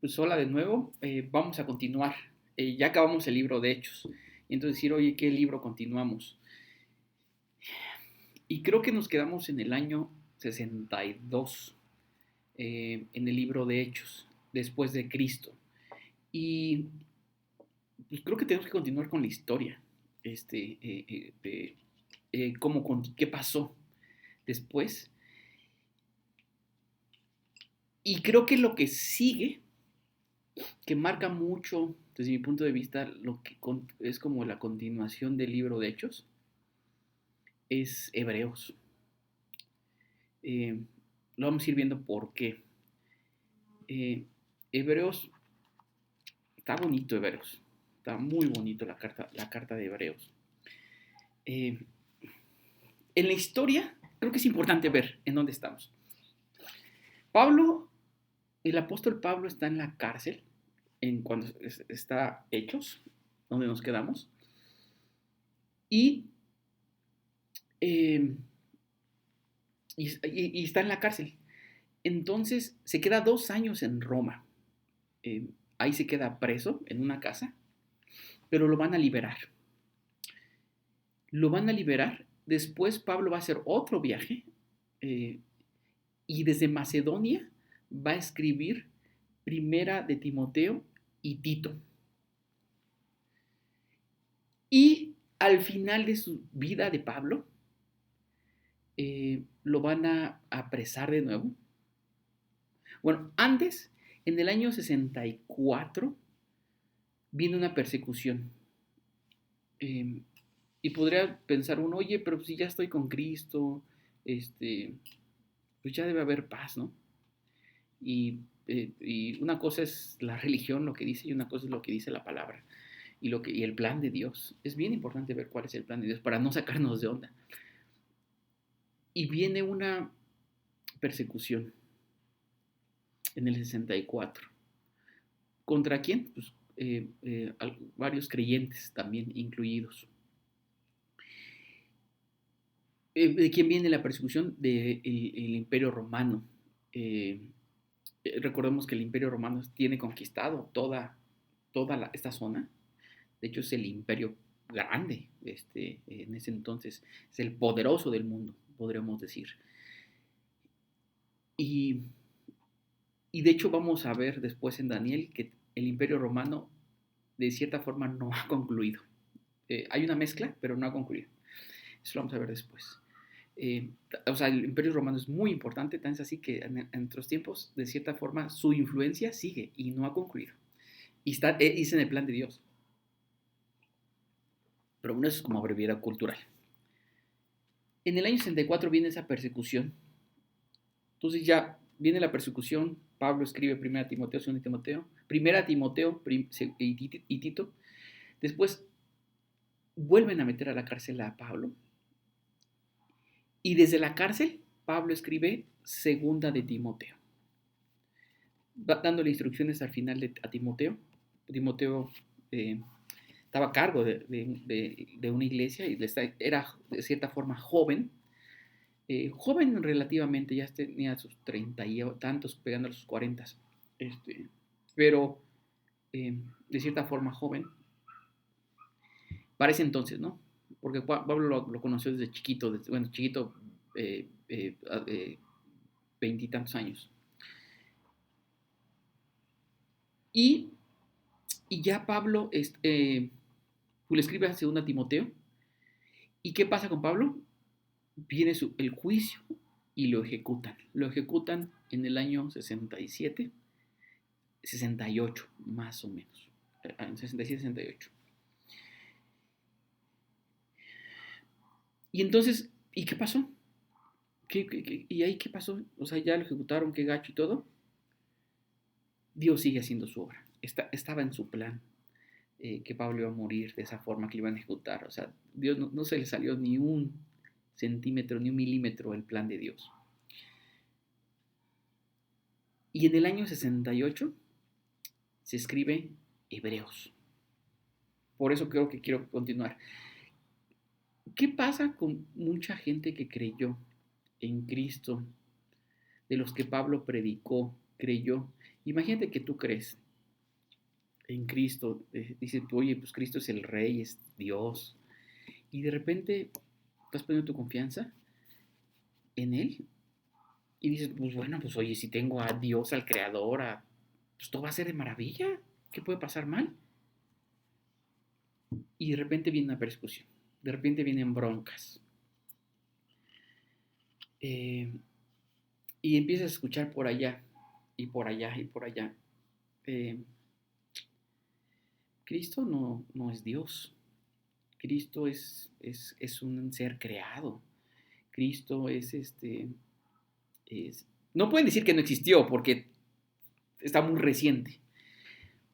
Pues hola de nuevo, vamos a continuar. Ya acabamos el libro de Hechos. Y entonces decir, oye, ¿qué libro continuamos? Y creo que nos quedamos en el año 62, en el libro de Hechos, después de Cristo. Y pues creo que tenemos que continuar con la historia, de qué pasó después. Y creo que lo que sigue, que marca mucho, desde mi punto de vista, es como la continuación del libro de Hechos, es Hebreos. Eh, lo vamos a ir viendo por qué. Eh, Hebreos, está bonito Hebreos, está muy bonito la carta de Hebreos. Eh, en la historia, creo que es importante ver en dónde estamos. Pablo, el apóstol Pablo está en la cárcel, cuando está Hechos, donde nos quedamos, y, eh, y está en la cárcel. Entonces se queda 2 años en Roma. Eh, Ahí se queda preso en una casa, pero lo van a liberar. Lo van a liberar. Después Pablo va a hacer otro viaje, eh, y desde Macedonia va a escribir Primera de Timoteo y Tito. Y al final de su vida de Pablo, lo van a apresar de nuevo. Bueno, antes, en el año 64, viene una persecución. Eh, y podría pensar uno, oye, pero si ya estoy con Cristo, pues ya debe haber paz, ¿no? Y una cosa es la religión, lo que dice, y una cosa es lo que dice la palabra y el plan de Dios. Es bien importante ver cuál es el plan de Dios para no sacarnos de onda. Y viene una persecución en el 64. ¿Contra quién? Pues varios creyentes también incluidos. ¿De quién viene la persecución? Del el Imperio Romano. Eh, Recordemos que el Imperio Romano tiene conquistado toda esta zona. De hecho, es el imperio grande, en ese entonces. Es el poderoso del mundo, podríamos decir. Y, y de hecho vamos a ver después en Daniel que el Imperio Romano de cierta forma no ha concluido. Hay una mezcla, pero no ha concluido. Eso lo vamos a ver después. O sea, el Imperio Romano es muy importante, tan es así que en nuestros tiempos, de cierta forma, su influencia sigue y no ha concluido. Y está en el plan de Dios. Pero bueno, eso es como brevedad cultural. En el año 64 viene esa persecución. Entonces ya viene la persecución. Pablo escribe 1 Timoteo, 2 Timoteo, 1 Timoteo y Tito. Después vuelven a meter a la cárcel a Pablo. Y desde la cárcel, Pablo escribe 2 de Timoteo, dándole instrucciones al final a Timoteo. Timoteo estaba a cargo de una iglesia y era de cierta forma joven. Joven relativamente, ya tenía sus 30 y tantos, pegando a sus 40, pero de cierta forma joven, para ese entonces, ¿no? Porque Pablo lo conoció desde chiquito, chiquito, veintitantos años. Y, y ya Pablo le escribe a 2 Timoteo. ¿Y qué pasa con Pablo? Viene el juicio y lo ejecutan. Lo ejecutan en el año 67, 68, más o menos. En 67, 68. Y entonces, ¿y qué pasó? ¿Y ahí qué pasó? O sea, ya lo ejecutaron, qué gacho y todo. Dios sigue haciendo su obra. Estaba en su plan, que Pablo iba a morir de esa forma, que lo iban a ejecutar. O sea, Dios no se le salió ni un centímetro, ni un milímetro el plan de Dios. Y en el año 68 se escribe Hebreos. Por eso creo que quiero continuar. ¿Qué pasa con mucha gente que creyó en Cristo, de los que Pablo predicó, creyó, Imagínate que tú crees en Cristo, dices, oye, pues Cristo es el Rey, es Dios, y de repente estás poniendo tu confianza en Él y dices, pues bueno, pues oye, si tengo a Dios, al Creador, pues todo va a ser de maravilla, ¿qué puede pasar mal? Y de repente viene una persecución, de repente vienen broncas, eh, y empiezas a escuchar por allá, y por allá, y por allá. Eh, Cristo no es Dios, Cristo es un ser creado, Cristo es, no pueden decir que no existió porque está muy reciente,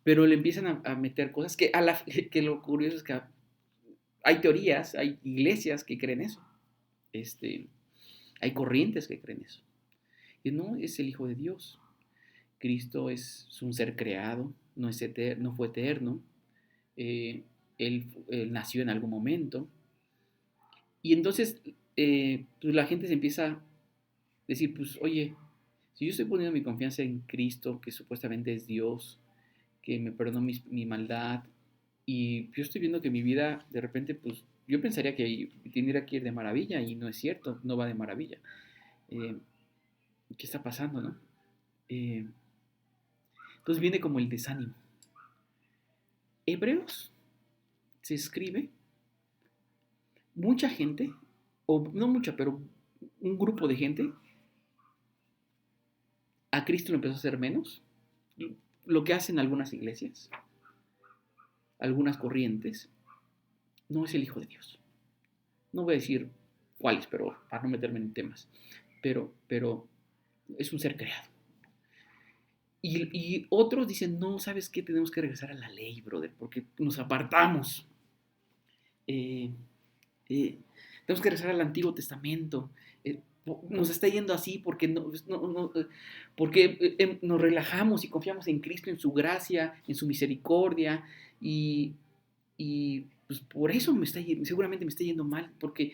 pero le empiezan a meter cosas que lo curioso es que hay teorías, hay iglesias que creen eso, este, hay corrientes que creen eso, que no es el Hijo de Dios. Cristo es un ser creado, no fue eterno, eh, él nació en algún momento, y entonces pues la gente se empieza a decir, pues oye, si yo estoy poniendo mi confianza en Cristo, que supuestamente es Dios, que me perdonó mi maldad, y yo estoy viendo que mi vida, de repente, pues yo pensaría que tendría que ir de maravilla, y no es cierto, no va de maravilla. Eh, ¿Qué está pasando, no? Eh, entonces viene como el desánimo. Hebreos se escribe, mucha gente, o no mucha, pero un grupo de gente, a Cristo lo empezó a hacer menos, lo que hacen algunas iglesias, algunas corrientes, no es el Hijo de Dios. No voy a decir cuáles, pero para no meterme en temas, pero es un ser creado. Y otros dicen, no, ¿sabes qué? Tenemos que regresar a la ley, brother, porque nos apartamos. Eh, eh, Tenemos que regresar al Antiguo Testamento. Nos está yendo así porque, porque nos relajamos y confiamos en Cristo, en su gracia, en su misericordia. Y, y pues por eso seguramente me está yendo mal, porque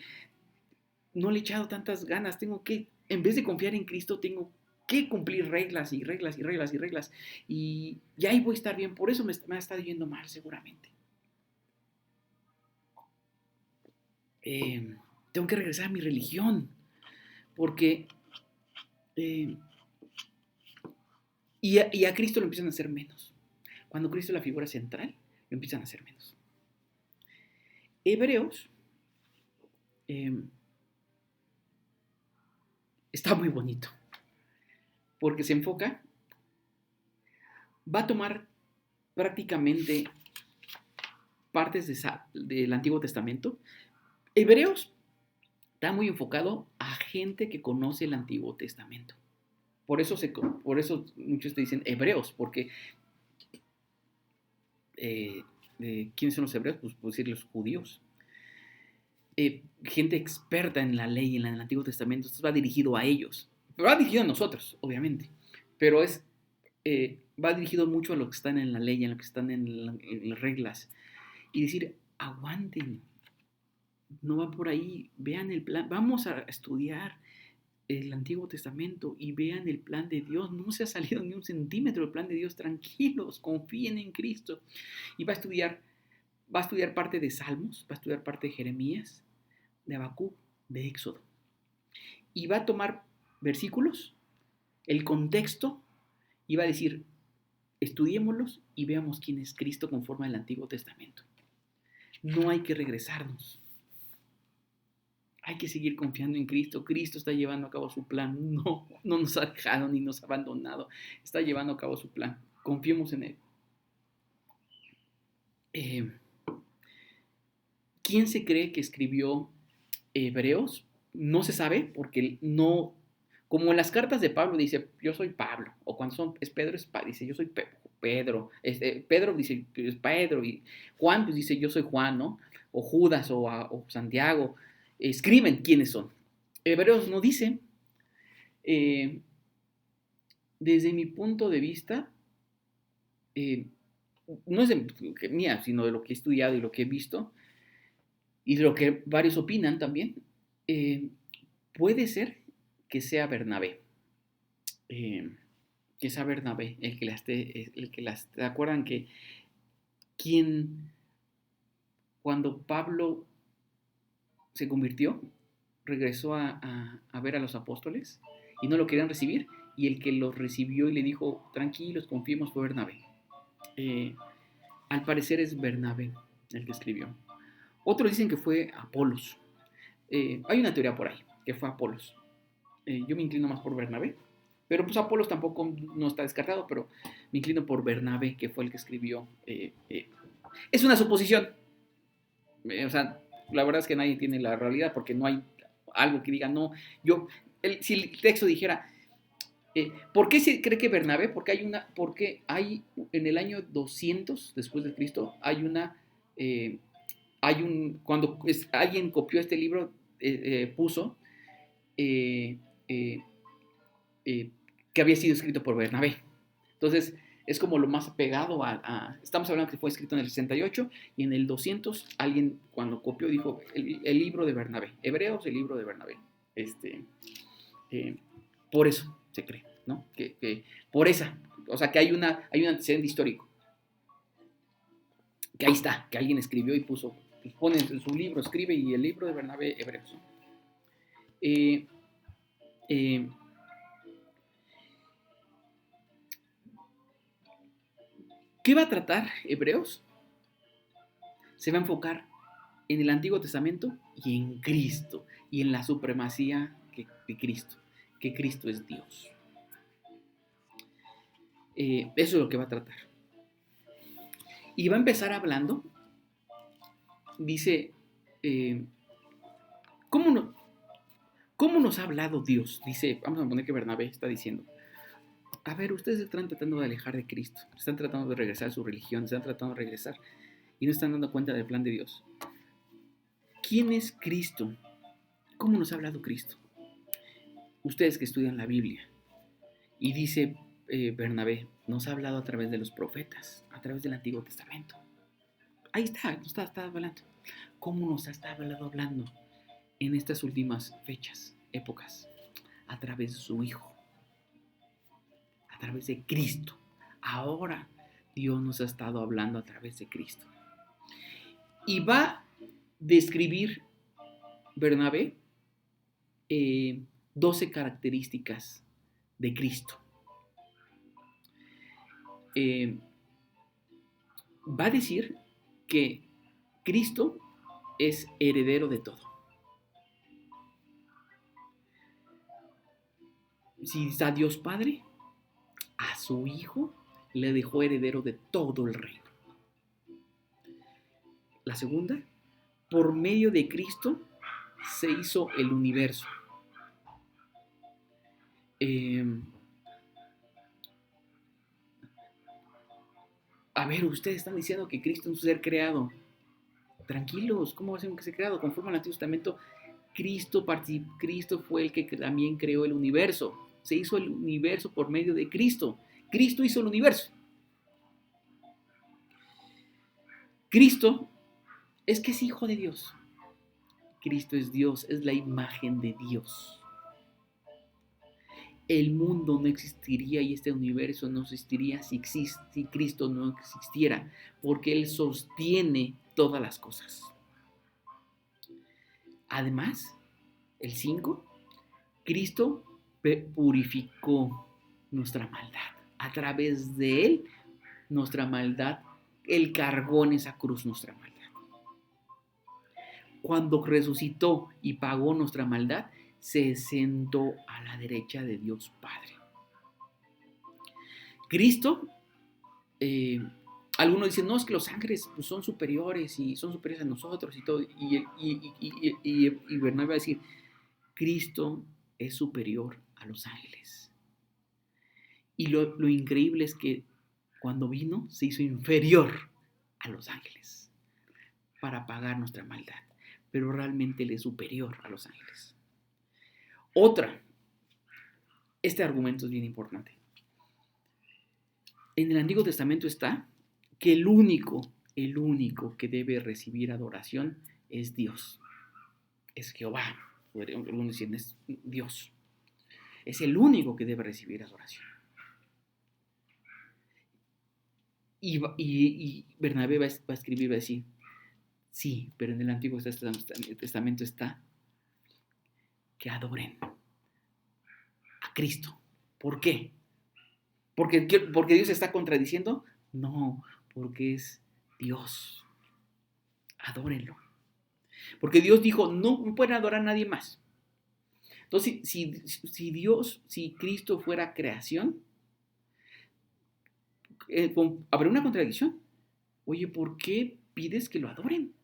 no le he echado tantas ganas. Tengo que, en vez de confiar en Cristo, tengo que cumplir reglas y reglas y reglas y reglas. Y ya ahí voy a estar bien. Por eso me ha estado yendo mal, seguramente. Eh, Tengo que regresar a mi religión. Porque. Eh, y a Cristo lo empiezan a hacer menos. Cuando Cristo es la figura central, lo empiezan a hacer menos. Hebreos está muy bonito. Porque se enfoca, va a tomar prácticamente partes del Antiguo Testamento. Hebreos está muy enfocado a gente que conoce el Antiguo Testamento. Por eso muchos te dicen hebreos, porque ¿quiénes son los hebreos? Pues decir los judíos. Gente experta en la ley, en el Antiguo Testamento, esto va dirigido a ellos. Pero va dirigido a nosotros, obviamente. Pero va dirigido mucho a los que están en la ley, a los que están en las reglas. Y decir, aguanten, no va por ahí, vean el plan, vamos a estudiar el Antiguo Testamento y vean el plan de Dios, no se ha salido ni un centímetro del plan de Dios, tranquilos, confíen en Cristo. Y va a estudiar parte de Salmos, va a estudiar parte de Jeremías, de Habacuc, de Éxodo. Y va a tomar versículos, el contexto, y va a decir, estudiémoslos y veamos quién es Cristo conforme al Antiguo Testamento. No hay que regresarnos. Hay que seguir confiando en Cristo. Cristo está llevando a cabo su plan. No nos ha dejado ni nos ha abandonado. Está llevando a cabo su plan. Confiemos en Él. ¿Quién se cree que escribió Hebreos? No se sabe porque no, como en las cartas de Pablo dice, yo soy Pablo, o cuando es Pedro, dice, yo soy Pedro, Pedro dice, es Pedro, y Juan pues dice, yo soy Juan, ¿no? O Judas o Santiago, escriben quiénes son. Hebreos no dice, desde mi punto de vista, no es de mía, sino de lo que he estudiado y lo que he visto, y de lo que varios opinan también, puede ser que sea Bernabé. que sea Bernabé ¿se acuerdan que quien, cuando Pablo se convirtió, regresó a ver a los apóstoles y no lo querían recibir, y el que los recibió y le dijo, tranquilos, confiemos, fue Bernabé. Al parecer es Bernabé el que escribió. Otros dicen que fue Apolos. Hay una teoría por ahí, que fue Apolos. Yo me inclino más por Bernabé, pero pues Apolos tampoco no está descartado, pero me inclino por Bernabé, que fue el que escribió. Es una suposición. O sea, la verdad es que nadie tiene la realidad porque no hay algo que diga, no, si el texto dijera, ¿por qué se cree que Bernabé? Porque hay en el año 200 después de Cristo, cuando alguien copió este libro, puso eh, eh, eh, que había sido escrito por Bernabé. Entonces, es como lo más pegado estamos hablando que fue escrito en el 68 y en el 200 alguien cuando copió dijo el libro de Bernabé, Hebreos, el libro de Bernabé. Eh, por eso se cree, ¿no? Por esa, o sea, que hay un antecedente histórico. Que ahí está, que alguien escribió y puso, pues pone en su libro, escribe y el libro de Bernabé, Hebreos. Eh, eh, ¿Qué va a tratar Hebreos? Se va a enfocar en el Antiguo Testamento y en Cristo, y en la supremacía de Cristo, que Cristo es Dios. Eso es lo que va a tratar. Y va a empezar hablando, dice, ¿cómo nos ha hablado Dios? Dice, vamos a poner que Bernabé está diciendo, a ver, ustedes se están tratando de alejar de Cristo, están tratando de regresar a su religión, están tratando de regresar y no están dando cuenta del plan de Dios. ¿Quién es Cristo? ¿Cómo nos ha hablado Cristo? Ustedes que estudian la Biblia. Y dice Bernabé, nos ha hablado a través de los profetas, a través del Antiguo Testamento. Ahí está, nos está hablando. ¿Cómo nos ha estado hablando en estas últimas fechas, épocas? A través de su Hijo, a través de Cristo. Ahora Dios nos ha estado hablando a través de Cristo. Y va a describir Bernabé 12 características de Cristo. Va a decir que Cristo es heredero de todo. Si está Dios Padre, a su Hijo le dejó heredero de todo el reino. La segunda, por medio de Cristo se hizo el universo. A ver, ustedes están diciendo que Cristo es un ser creado. Tranquilos, ¿cómo va a ser un ser creado? Conforme al Antiguo Testamento, Cristo fue el que también creó el universo. Se hizo el universo por medio de Cristo. Cristo hizo el universo. Cristo es que es hijo de Dios. Cristo es Dios, es la imagen de Dios. El mundo no existiría y este universo no existiría si Cristo no existiera, porque Él sostiene todas las cosas. Además, el 5, Cristo purificó nuestra maldad. A través de Él, nuestra maldad, Él cargó en esa cruz nuestra maldad. Cuando resucitó y pagó nuestra maldad, se sentó a la derecha de Dios Padre. Cristo, algunos dicen, no, es que los ángeles pues, son superiores y son superiores a nosotros y todo. Y Bernabé va a decir, Cristo es superior a los ángeles. Y lo increíble es que cuando vino se hizo inferior a los ángeles para pagar nuestra maldad. Pero realmente Él es superior a los ángeles. Este argumento es bien importante. En el Antiguo Testamento está que el único que debe recibir adoración es Dios. Es Jehová. Algunos dicen es Dios. Es el único que debe recibir adoración. Y Bernabé va a escribir, va a decir, sí, pero en el Antiguo Testamento está que adoren a Cristo. ¿Por qué? ¿Porque Dios está contradiciendo? No, porque es Dios. Adórenlo. Porque Dios dijo, no pueden adorar a nadie más. Entonces, si Cristo fuera creación, habrá una contradicción. Oye, ¿por qué pides que lo adoren?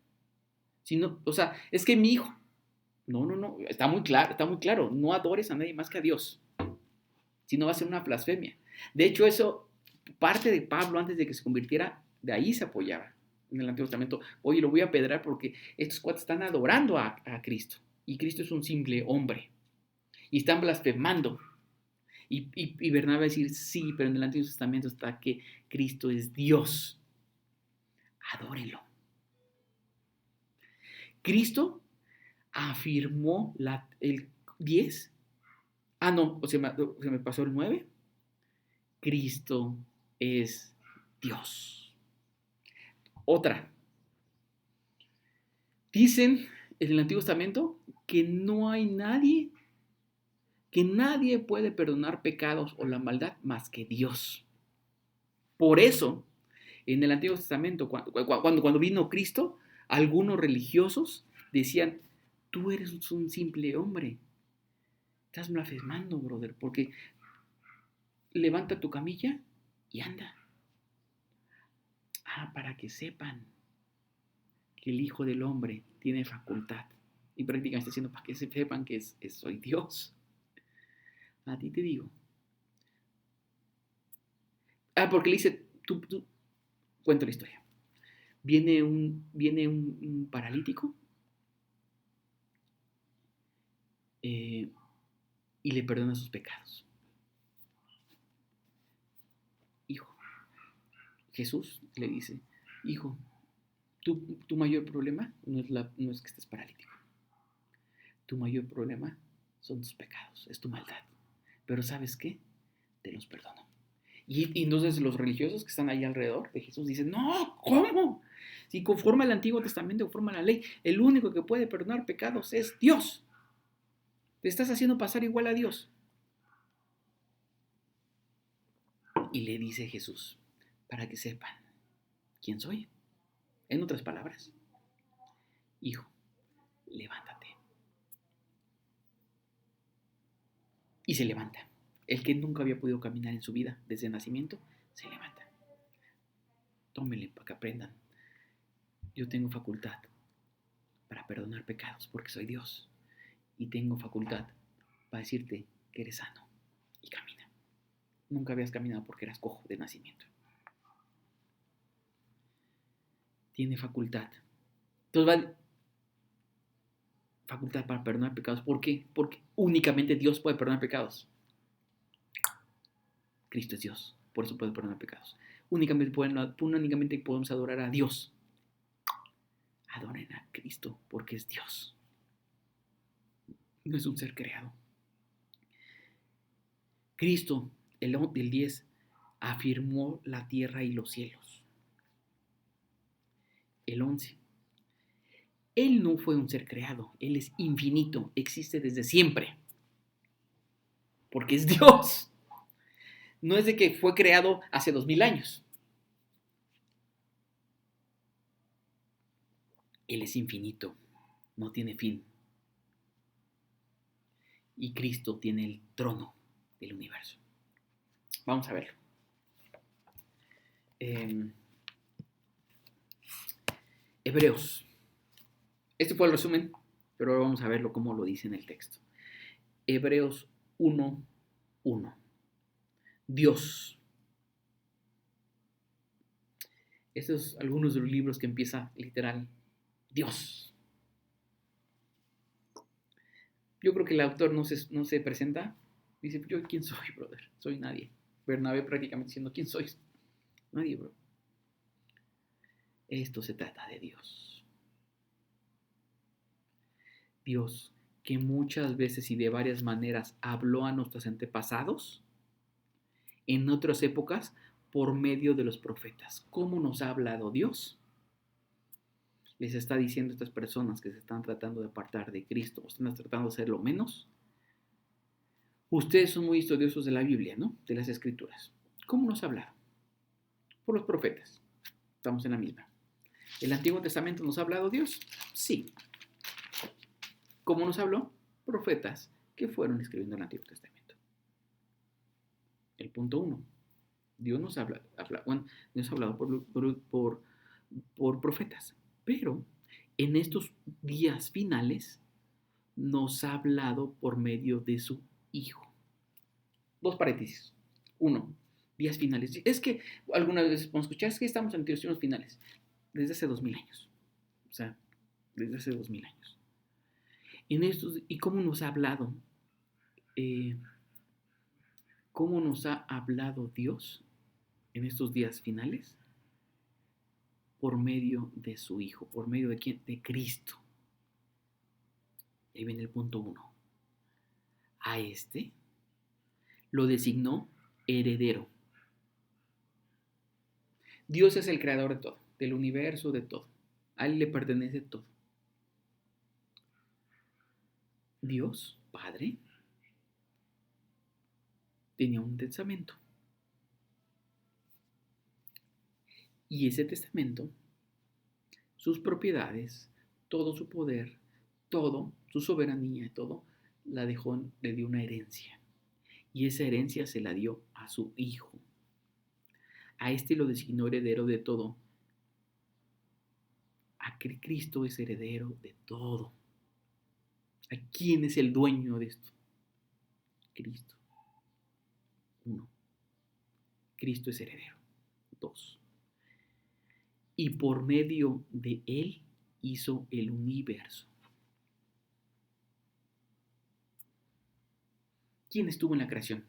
Si no, o sea, es que mi hijo. No, está muy claro. No adores a nadie más que a Dios. Si no va a ser una blasfemia. De hecho, eso, parte de Pablo antes de que se convirtiera, de ahí se apoyaba en el Antiguo Testamento. Oye, lo voy a apedrear porque estos cuates están adorando a Cristo. Y Cristo es un simple hombre. Y están blasfemando. Y Bernabé va a decir, sí, pero en el Antiguo Testamento está que Cristo es Dios. Adórenlo. Cristo afirmó el 10. Ah, no, se me pasó el 9. Cristo es Dios. Otra. Dicen en el Antiguo Testamento que no hay nadie, que nadie puede perdonar pecados o la maldad más que Dios. Por eso, en el Antiguo Testamento, cuando vino Cristo, algunos religiosos decían, tú eres un simple hombre. Estás blasfemando, brother, porque levanta tu camilla y anda. Para que sepan que el Hijo del Hombre tiene facultad. Y prácticamente está diciendo, para que sepan que soy Dios. A ti te digo. Porque le dice, tú cuento la historia. Viene un paralítico y le perdona sus pecados. Hijo, Jesús le dice, hijo, tu mayor problema no es que estés paralítico. Tu mayor problema son tus pecados, es tu maldad. Pero ¿sabes qué? Te los perdono. Y entonces los religiosos que están ahí alrededor de Jesús dicen, no, ¿cómo? Si conforme al Antiguo Testamento, conforme a la ley, el único que puede perdonar pecados es Dios. Te estás haciendo pasar igual a Dios. Y le dice Jesús, para que sepan quién soy. En otras palabras, hijo, levántate. Y se levanta. El que nunca había podido caminar en su vida desde el nacimiento, se levanta. Tómenle para que aprendan. Yo tengo facultad para perdonar pecados porque soy Dios. Y tengo facultad para decirte que eres sano. Y camina. Nunca habías caminado porque eras cojo de nacimiento. Tiene facultad. Entonces facultad para perdonar pecados. ¿Por qué? Porque únicamente Dios puede perdonar pecados. Cristo es Dios. Por eso puede perdonar pecados. Únicamente podemos adorar a Dios. Adoren a Cristo porque es Dios. No es un ser creado. Cristo, el 10, afirmó la tierra y los cielos. El 11. Él no fue un ser creado. Él es infinito. Existe desde siempre. Porque es Dios. No es de que fue creado hace 2000 años. Él es infinito. No tiene fin. Y Cristo tiene el trono del universo. Vamos a verlo. Hebreos. Este fue el resumen, pero ahora vamos a verlo como lo dice en el texto. Hebreos 1:1. Dios. Estos son algunos de los libros que empieza literal Dios. Yo creo que el autor no se presenta. Dice, ¿yo quién soy, brother? Soy nadie. Bernabé prácticamente diciendo, ¿quién sois? Nadie, bro. Esto se trata de Dios. Dios, que muchas veces y de varias maneras habló a nuestros antepasados, en otras épocas por medio de los profetas. ¿Cómo nos ha hablado Dios? Les está diciendo a estas personas que se están tratando de apartar de Cristo, o están tratando de hacerlo menos. Ustedes son muy estudiosos de la Biblia, ¿no? De las Escrituras. ¿Cómo nos ha hablado? Por los profetas. Estamos en la misma. ¿El Antiguo Testamento nos ha hablado Dios? Sí. ¿Cómo nos habló? Profetas que fueron escribiendo el Antiguo Testamento. El punto 1. Dios nos ha hablado por profetas. Pero en estos días finales nos ha hablado por medio de su Hijo. 2 paréntesis. 1. Días finales. Es que algunas veces podemos escuchar, es que estamos en tiempos finales. Desde hace 2000 años. O sea, desde hace 2000 años. ¿Y cómo nos ha hablado? ¿Cómo nos ha hablado Dios en estos días finales? Por medio de su Hijo. ¿Por medio de quién? De Cristo. Ahí viene el punto 1. A este lo designó heredero. Dios es el creador de todo, del universo, de todo. A Él le pertenece todo. Dios, Padre, tenía un testamento. Y ese testamento, sus propiedades, todo su poder, todo, su soberanía, todo, le dio una herencia. Y esa herencia se la dio a su Hijo. A este lo designó heredero de todo. A Cristo es heredero de todo. ¿A quién es el dueño de esto? Cristo. 1. Cristo es heredero. 2. Y por medio de Él hizo el universo. ¿Quién estuvo en la creación?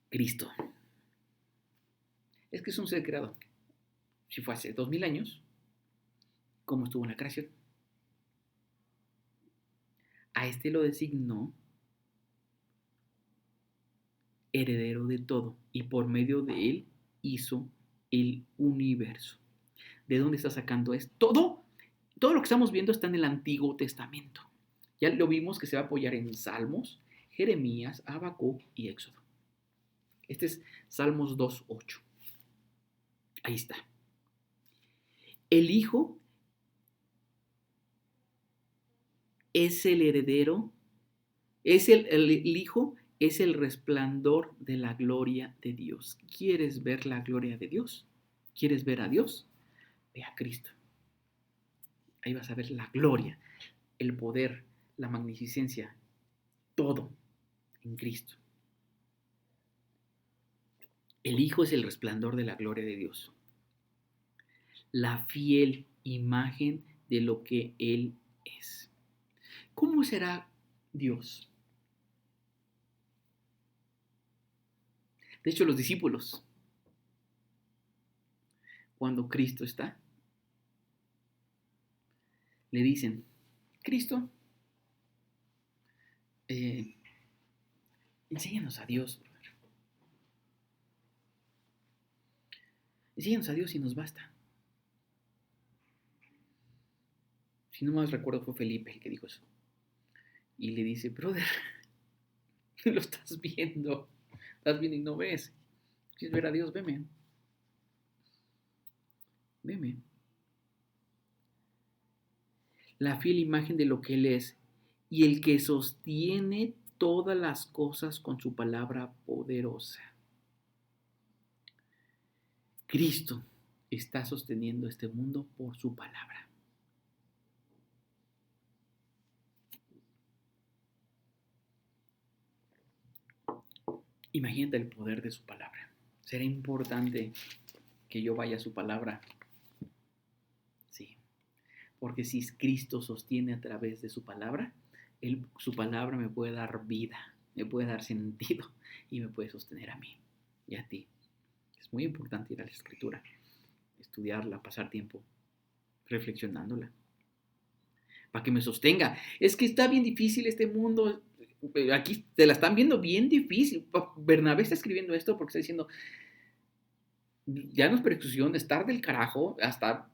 Cristo. Es que es un ser creado. Si fue hace 2000 años, ¿cómo estuvo en la creación? A este lo designó heredero de todo, y por medio de él hizo el universo. ¿De dónde está sacando esto? Todo lo que estamos viendo está en el Antiguo Testamento. Ya lo vimos que se va a apoyar en Salmos, Jeremías, Habacuc y Éxodo. Este es Salmos 2:8. Ahí está. El Hijo es el heredero, el Hijo es el resplandor de la gloria de Dios. ¿Quieres ver la gloria de Dios? ¿Quieres ver a Dios? Ve a Cristo. Ahí vas a ver la gloria, el poder, la magnificencia, todo en Cristo. El Hijo es el resplandor de la gloria de Dios, la fiel imagen de lo que Él es. ¿Cómo será Dios? De hecho, los discípulos, cuando Cristo está, le dicen, Cristo, enséñanos a Dios, brother. Enséñanos a Dios y nos basta. Si no más recuerdo fue Felipe el que dijo eso. Y le dice, brother, lo estás viendo y no ves. ¿Quieres ver a Dios? Veme. La fiel imagen de lo que Él es y el que sostiene todas las cosas con su palabra poderosa. Cristo está sosteniendo este mundo por su palabra. Imagínate el poder de su palabra. ¿Será importante que yo vaya a su palabra? Sí. Porque si Cristo sostiene a través de su palabra, su palabra me puede dar vida, me puede dar sentido y me puede sostener a mí y a ti. Es muy importante ir a la Escritura, estudiarla, pasar tiempo reflexionándola, para que me sostenga. Es que está bien difícil este mundo. aquí te la están viendo bien difícil. Bernabé está escribiendo esto porque está diciendo, ya nos persecución, estar del carajo, hasta,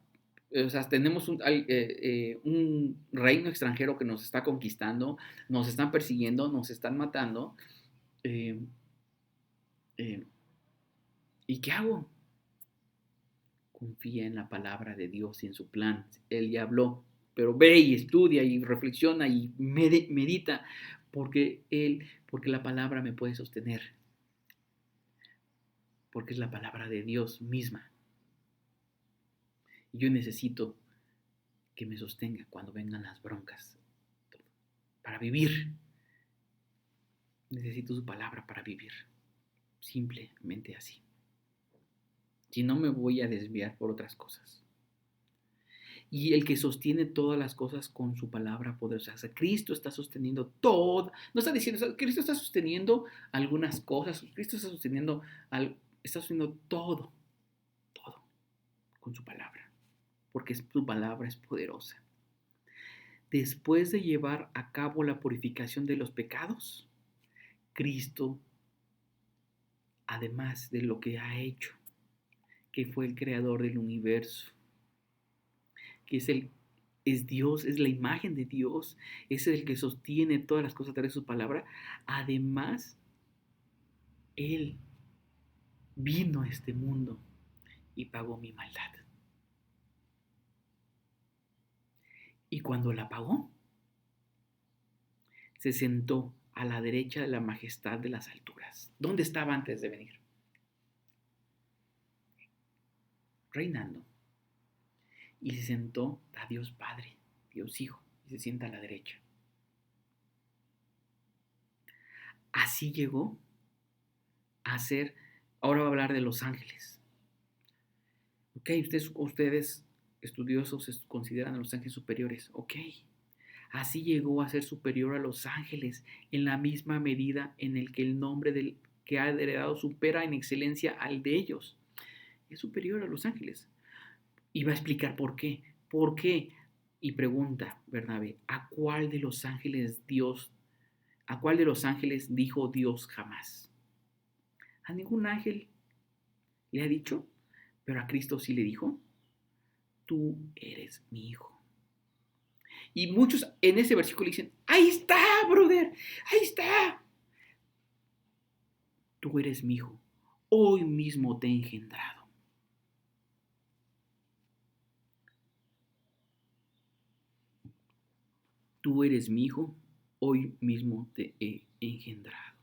o sea, tenemos un reino extranjero que nos está conquistando, nos están persiguiendo, nos están matando. eh, eh, ¿Y qué hago? Confía en la palabra de Dios y en su plan. Él ya habló, pero ve y estudia y reflexiona y medita, porque la palabra me puede sostener, porque es la palabra de Dios misma. Y yo necesito que me sostenga cuando vengan las broncas. Para vivir, necesito su palabra para vivir. Simplemente así. Si no, me voy a desviar por otras cosas. Y el que sostiene todas las cosas con su palabra poderosa. O sea, Cristo está sosteniendo todo. No está diciendo, o sea, Cristo está sosteniendo algunas cosas. Cristo está sosteniendo todo, todo con su palabra. Porque su palabra es poderosa. Después de llevar a cabo la purificación de los pecados, Cristo, además de lo que ha hecho, que fue el creador del universo, que es Dios, es la imagen de Dios, es el que sostiene todas las cosas a través de su palabra. Además, Él vino a este mundo y pagó mi maldad. Y cuando la pagó, se sentó a la derecha de la majestad de las alturas. ¿Dónde estaba antes de venir? Reinando. Y se sentó a Dios Padre, Dios Hijo, y se sienta a la derecha. Así llegó a ser, ahora va a hablar de los ángeles. Ok, ustedes estudiosos consideran a los ángeles superiores. Ok, así llegó a ser superior a los ángeles en la misma medida en el que el nombre del que ha heredado supera en excelencia al de ellos. Es superior a los ángeles. Y va a explicar por qué. ¿Por qué? Y pregunta Bernabé, ¿a cuál de los ángeles dijo Dios jamás? A ningún ángel le ha dicho, pero a Cristo sí le dijo, tú eres mi hijo. Y muchos en ese versículo dicen, ahí está, brother, ahí está. Tú eres mi hijo, hoy mismo te he engendrado. Tú eres mi hijo, hoy mismo te he engendrado.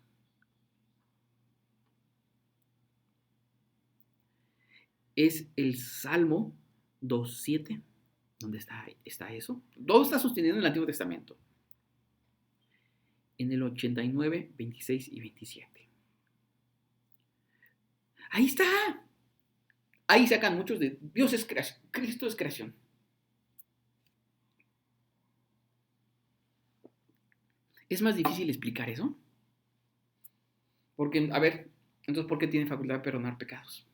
Es el Salmo 2:7, donde está eso. Todo está sostenido en el Antiguo Testamento. En el 89, 26 y 27. Ahí está. Ahí sacan muchos de Dios es creación, Cristo es creación. Es más difícil explicar eso. Porque, a ver, entonces, ¿por qué tiene facultad de perdonar pecados?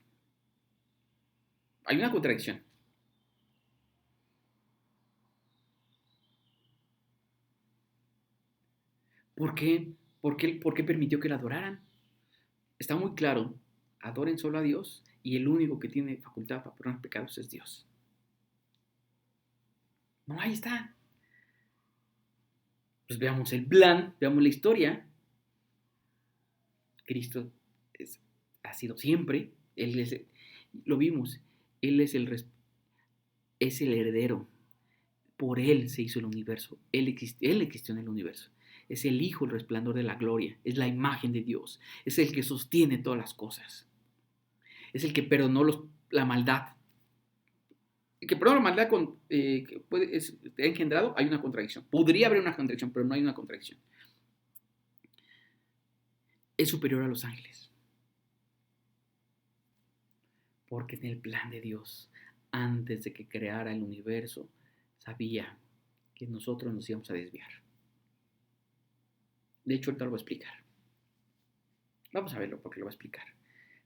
Hay una contradicción. ¿Por qué? ¿Por qué permitió que la adoraran? Está muy claro. Adoren solo a Dios y el único que tiene facultad para perdonar pecados es Dios. No, ahí está. Pues veamos el plan, veamos la historia. Cristo ha sido siempre, lo vimos, Él es el heredero. Por Él se hizo el universo. Él existió en el universo. Es el Hijo, el resplandor de la gloria. Es la imagen de Dios. Es el que sostiene todas las cosas. Es el que perdonó la maldad. El que perdonó la maldad te ha engendrado, hay una contradicción. Podría haber una contradicción, pero no hay una contradicción. Es superior a los ángeles. Porque en el plan de Dios, antes de que creara el universo, sabía que nosotros nos íbamos a desviar. De hecho, ahorita lo voy a explicar. Vamos a verlo porque lo va a explicar.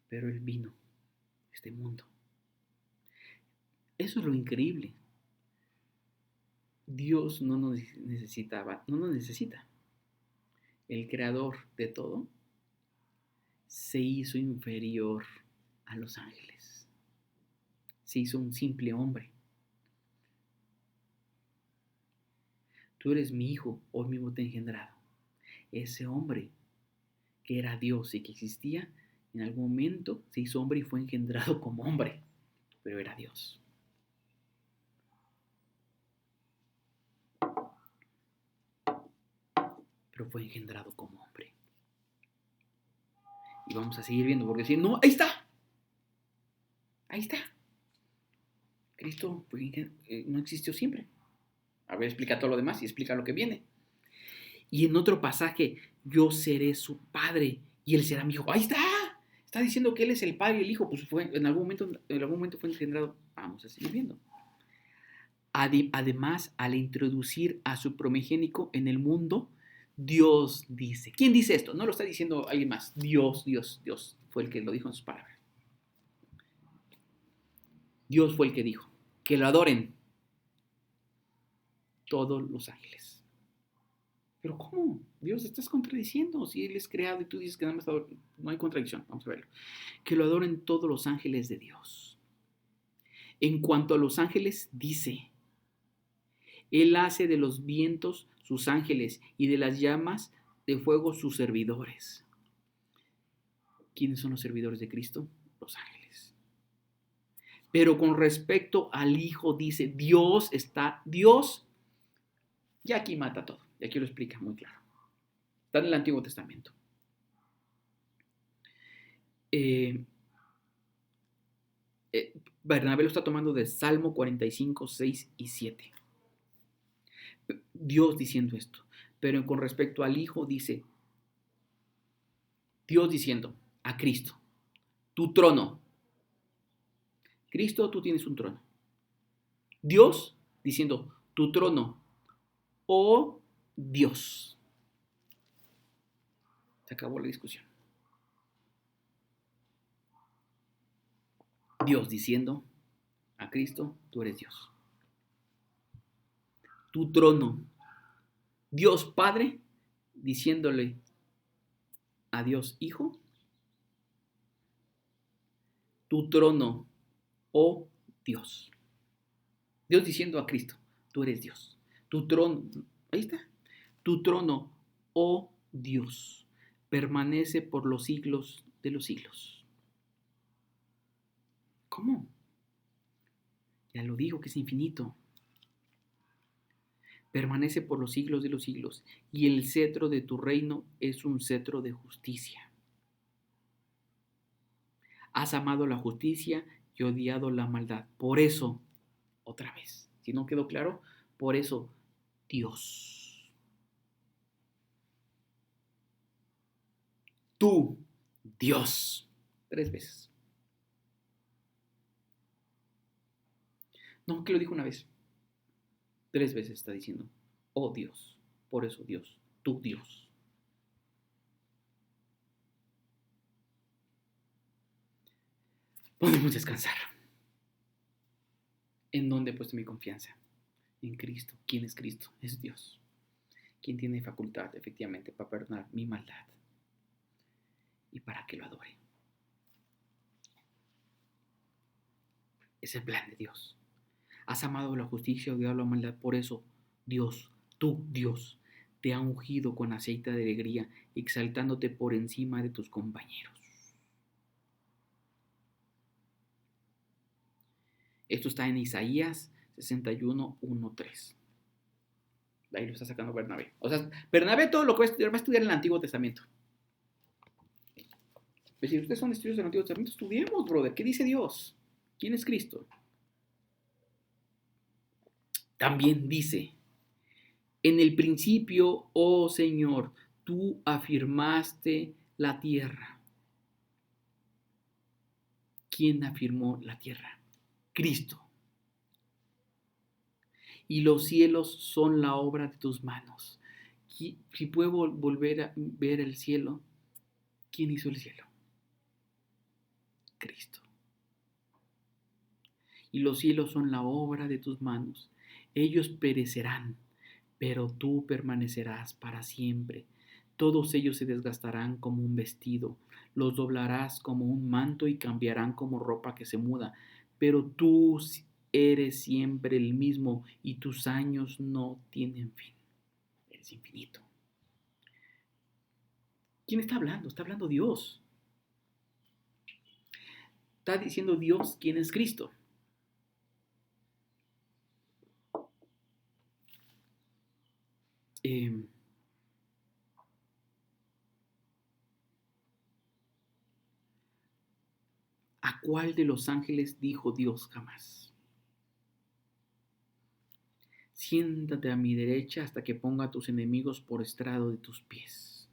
Pero Él vino a este mundo. Eso es lo increíble. Dios no nos necesita. el creador de todo, se hizo inferior a los ángeles. Se hizo un simple hombre. Tú eres mi hijo, hoy mismo te he engendrado. Ese hombre que era Dios y que existía, en algún momento se hizo hombre y fue engendrado como hombre, pero era Dios. Pero fue engendrado como hombre. Y vamos a seguir viendo, porque si no, ahí está. Ahí está. Cristo no existió siempre. A ver, explica todo lo demás y explica lo que viene. Y en otro pasaje, yo seré su padre y él será mi hijo. Ahí está. Está diciendo que él es el padre y el hijo. Pues en algún momento fue engendrado. Vamos a seguir viendo. Además, al introducir a su primogénito en el mundo, Dios dice. ¿Quién dice esto? No lo está diciendo alguien más. Dios fue el que lo dijo en sus palabras. Dios fue el que dijo que lo adoren todos los ángeles. Pero ¿cómo? Dios, estás contradiciendo. Si Él es creado y tú dices que nada más no hay contradicción. Vamos a verlo. Que lo adoren todos los ángeles de Dios. En cuanto a los ángeles, dice: Él hace de los vientos sus ángeles y de las llamas de fuego sus servidores. ¿Quiénes son los servidores de Cristo? Los ángeles. Pero con respecto al Hijo dice, Dios, ya aquí mata todo. Y aquí lo explica muy claro. Está en el Antiguo Testamento. Bernabé lo está tomando de Salmo 45, 6 y 7. Dios diciendo esto. Pero con respecto al Hijo dice, Dios diciendo a Cristo, tu trono. Cristo, tú tienes un trono. Dios diciendo, tu trono, oh Dios. Se acabó la discusión. Dios diciendo a Cristo, tú eres Dios. Tu trono. Dios Padre diciéndole a Dios Hijo, tu trono, oh Dios. Dios diciendo a Cristo, tú eres Dios. Tu trono, ahí está. Tu trono, oh Dios, permanece por los siglos de los siglos. ¿Cómo? Ya lo digo que es infinito. Permanece por los siglos de los siglos, y el cetro de tu reino es un cetro de justicia. Has amado la justicia y odiado la maldad. Por eso, otra vez, si no quedó claro, por eso, Dios. Tú, Dios. 3 veces. No, que lo dijo una vez. 3 veces está diciendo, oh Dios. Por eso, Dios. Tú, Dios. Podemos descansar. ¿En dónde he puesto mi confianza? En Cristo. ¿Quién es Cristo? Es Dios. Quien tiene facultad, efectivamente, para perdonar mi maldad y para que lo adore. Es el plan de Dios. Has amado la justicia y odiado la maldad. Por eso, Dios, tú, Dios, te ha ungido con aceite de alegría, exaltándote por encima de tus compañeros. Esto está en Isaías 61, 1, 3. De ahí lo está sacando Bernabé. O sea, Bernabé todo lo que va a estudiar en el Antiguo Testamento. Pues si ustedes son estudios del Antiguo Testamento, estudiemos, brother. ¿Qué dice Dios? ¿Quién es Cristo? También dice, en el principio, oh Señor, tú afirmaste la tierra. ¿Quién afirmó la tierra? Cristo. Y los cielos son la obra de tus manos. Si puedo volver a ver el cielo, ¿quién hizo el cielo? Cristo. Y los cielos son la obra de tus manos. Ellos perecerán, pero tú permanecerás para siempre. Todos ellos se desgastarán como un vestido, los doblarás como un manto y cambiarán como ropa que se muda, pero tú eres siempre el mismo y tus años no tienen fin. Eres infinito. ¿Quién está hablando? Está hablando Dios. Está diciendo Dios quién es Cristo. Eh, ¿A cuál de los ángeles dijo Dios jamás? Siéntate a mi derecha hasta que ponga a tus enemigos por estrado de tus pies.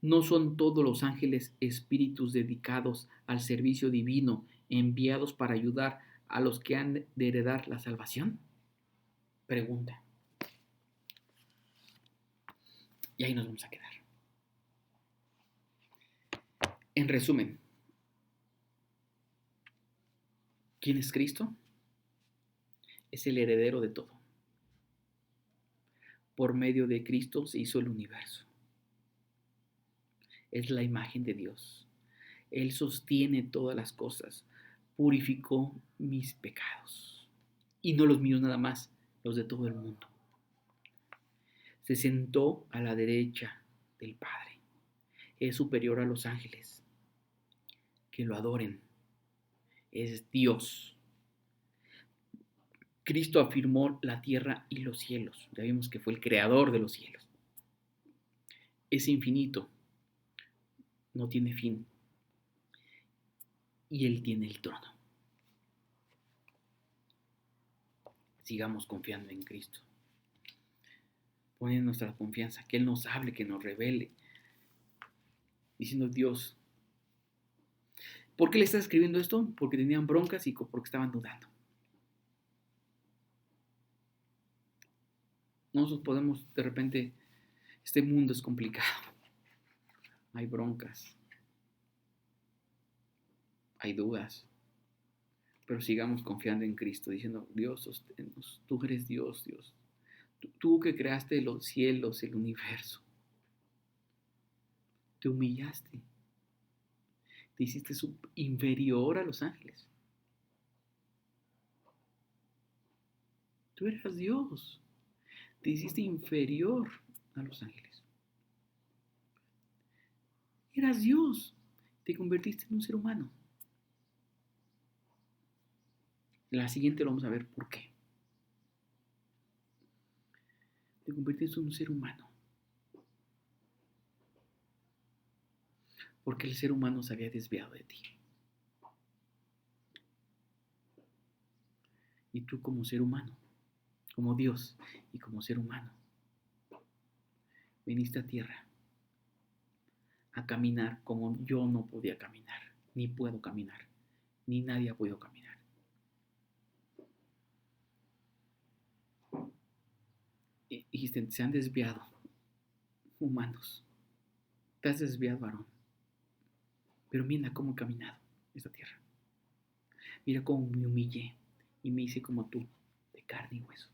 ¿No son todos los ángeles espíritus dedicados al servicio divino, enviados para ayudar a los que han de heredar la salvación? Pregunta. Y ahí nos vamos a quedar. En resumen, ¿quién es Cristo? Es el heredero de todo. Por medio de Cristo se hizo el universo. Es la imagen de Dios. Él sostiene todas las cosas. Purificó mis pecados. Y no los míos nada más, los de todo el mundo. Se sentó a la derecha del Padre. Es superior a los ángeles. Que lo adoren. Es Dios. Cristo afirmó la tierra y los cielos. Ya vimos que fue el creador de los cielos. Es infinito. No tiene fin. Y Él tiene el trono. Sigamos confiando en Cristo. Poniendo nuestra confianza, que Él nos hable, que nos revele. Diciendo, Dios, ¿por qué le estás escribiendo esto? Porque tenían broncas y porque estaban dudando. Nosotros podemos, de repente, este mundo es complicado. Hay broncas. Hay dudas. Pero sigamos confiando en Cristo, diciendo, Dios, sosténnos. Tú eres Dios, Dios. Tú que creaste los cielos, el universo. Te humillaste. Te hiciste inferior a los ángeles. Tú eras Dios. Te hiciste inferior a los ángeles. Eras Dios. Te convertiste en un ser humano. La siguiente lo vamos a ver por qué. Te convertiste en un ser humano. Porque el ser humano se había desviado de ti. Y tú como ser humano, como Dios y como ser humano, viniste a tierra a caminar como yo no podía caminar, ni puedo caminar, ni nadie ha podido caminar. Y dijiste, se han desviado humanos, te has desviado, varón. Pero mira cómo he caminado esta tierra. Mira cómo me humillé y me hice como tú, de carne y hueso.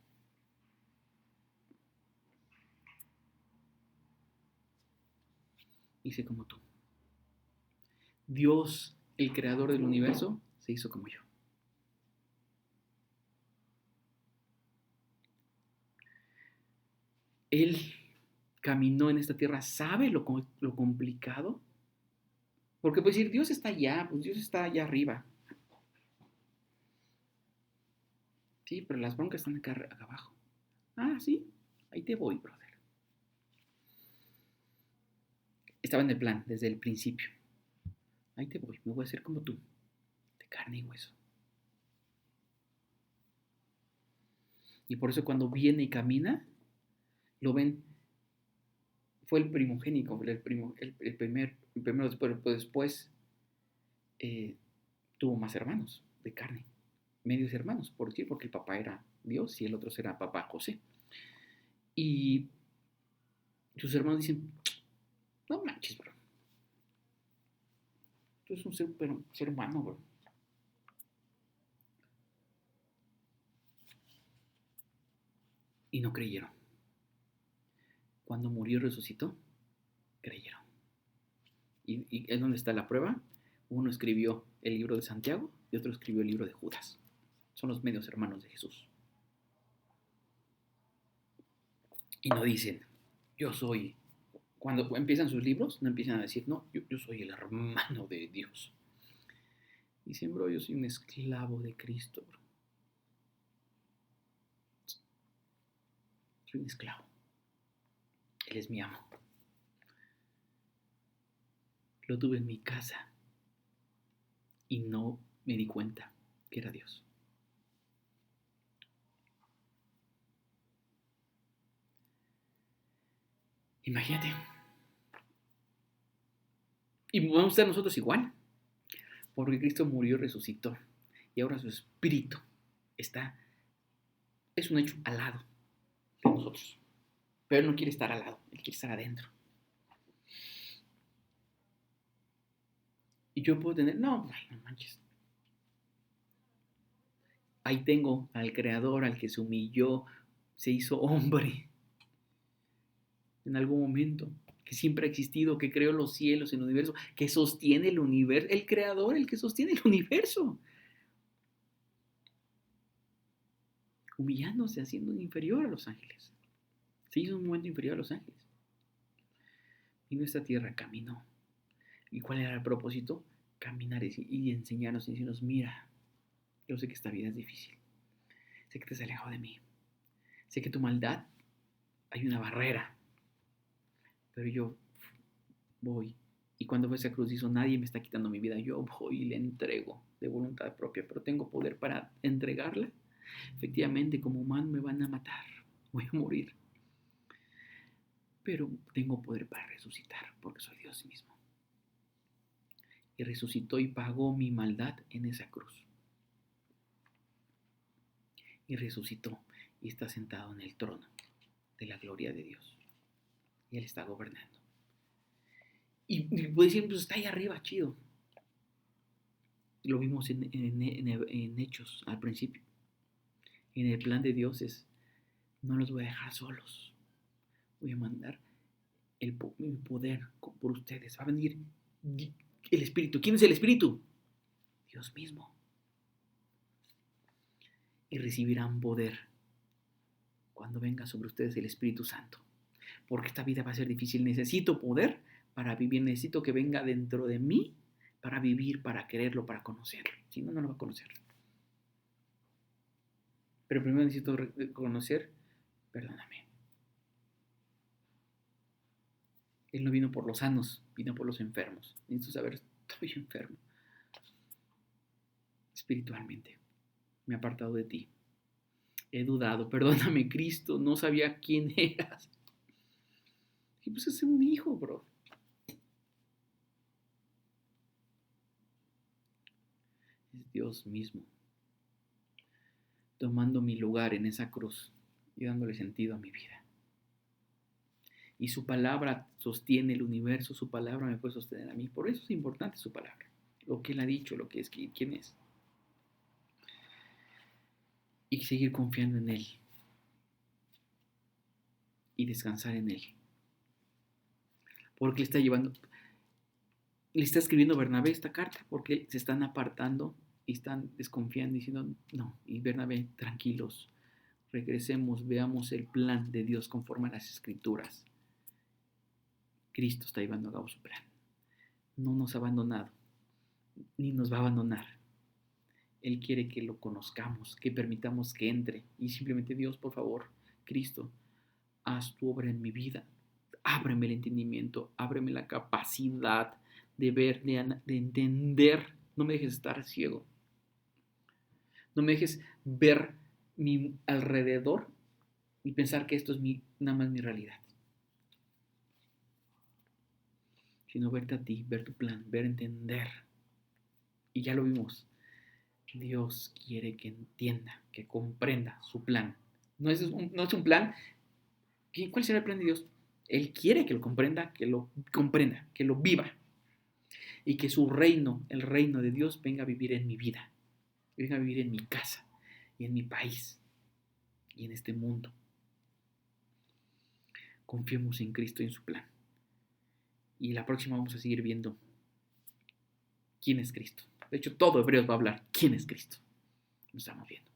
Hice como tú. Dios, el creador del universo, se hizo como yo. Él caminó en esta tierra, sabe lo complicado. Porque puedes decir, Dios está allá, pues Dios está allá arriba. Sí, pero las broncas están acá abajo. Ah, sí, ahí te voy, brother. Estaba en el plan desde el principio. Ahí te voy, me voy a hacer como tú, de carne y hueso. Y por eso cuando viene y camina, lo ven, fue el primogénito, el primero después tuvo más hermanos de carne, medios hermanos, por decir, porque el papá era Dios y el otro era papá José. Y sus hermanos dicen, no manches, bro. Tú eres un ser humano, bro. Y no creyeron. cuando murió y resucitó, creyeron. ¿Y es donde está la prueba? Uno escribió el libro de Santiago y otro escribió el libro de Judas. Son los medios hermanos de Jesús. Y no dicen, yo soy. Cuando empiezan sus libros, no empiezan a decir, no, yo soy el hermano de Dios. Dicen, bro, yo soy un esclavo de Cristo, bro. Soy un esclavo. Él es mi amo. Lo tuve en mi casa y no me di cuenta que era Dios. Imagínate. Y vamos a estar nosotros igual, porque Cristo murió y resucitó. Y ahora su espíritu es un hecho al lado de nosotros. Pero Él no quiere estar al lado, Él quiere estar adentro. Y yo puedo tener, no manches. Ahí tengo al Creador, al que se humilló, se hizo hombre en algún momento, que siempre ha existido, que creó los cielos, el universo, que sostiene el universo, el Creador, el que sostiene el universo. Humillándose, haciendo inferior a los ángeles. Se hizo un momento inferior a los ángeles. Y nuestra tierra caminó. ¿Y cuál era el propósito? Caminar y enseñarnos y decirnos, mira, yo sé que esta vida es difícil. Sé que te has alejado de mí. Sé que tu maldad, hay una barrera. Pero yo voy. Y cuando fue esa cruz hizo, nadie me está quitando mi vida. Yo voy y le entrego de voluntad propia. Pero tengo poder para entregarla. Efectivamente, como humano me van a matar. Voy a morir. Pero tengo poder para resucitar, porque soy Dios mismo. Y resucitó y pagó mi maldad en esa cruz. Y resucitó y está sentado en el trono de la gloria de Dios. Y Él está gobernando. Y puede decir, pues está ahí arriba, chido. Lo vimos en Hechos al principio. En el plan de Dios es, no los voy a dejar solos. Voy a mandar mi poder por ustedes. Va a venir el Espíritu. ¿Quién es el Espíritu? Dios mismo. Y recibirán poder cuando venga sobre ustedes el Espíritu Santo. Porque esta vida va a ser difícil. Necesito poder para vivir. Necesito que venga dentro de mí para vivir, para quererlo, para conocerlo. Si no, no lo va a conocer. Pero primero necesito conocer, perdóname. Él no vino por los sanos, vino por los enfermos. Necesito saber, estoy enfermo. Espiritualmente. Me he apartado de ti. He dudado. Perdóname, Cristo. No sabía quién eras. Y pues es un hijo, bro. Es Dios mismo. Tomando mi lugar en esa cruz y dándole sentido a mi vida. Y su palabra sostiene el universo, su palabra me puede sostener a mí. Por eso es importante su palabra. Lo que Él ha dicho, lo que es, quién es. Y seguir confiando en Él. Y descansar en Él. Porque le está escribiendo Bernabé esta carta, porque se están apartando y están desconfiando, diciendo, no, y Bernabé, tranquilos, regresemos, veamos el plan de Dios conforme a las Escrituras. Cristo está llevando a cabo su plan. No nos ha abandonado, ni nos va a abandonar. Él quiere que lo conozcamos, que permitamos que entre. Y simplemente, Dios, por favor, Cristo, haz tu obra en mi vida. Ábreme el entendimiento, ábreme la capacidad de ver, de entender. No me dejes estar ciego. No me dejes ver mi alrededor y pensar que esto es nada más mi realidad. Sino verte a ti, ver tu plan, ver, entender. Y ya lo vimos. Dios quiere que entienda, que comprenda su plan. No es un plan. ¿Cuál será el plan de Dios? Él quiere que lo comprenda, que lo viva. Y que su reino, el reino de Dios, venga a vivir en mi vida. Venga a vivir en mi casa y en mi país y en este mundo. confiemos en Cristo y en su plan. Y la próxima vamos a seguir viendo quién es Cristo. De hecho, todo Hebreos va a hablar quién es Cristo. Nos estamos viendo.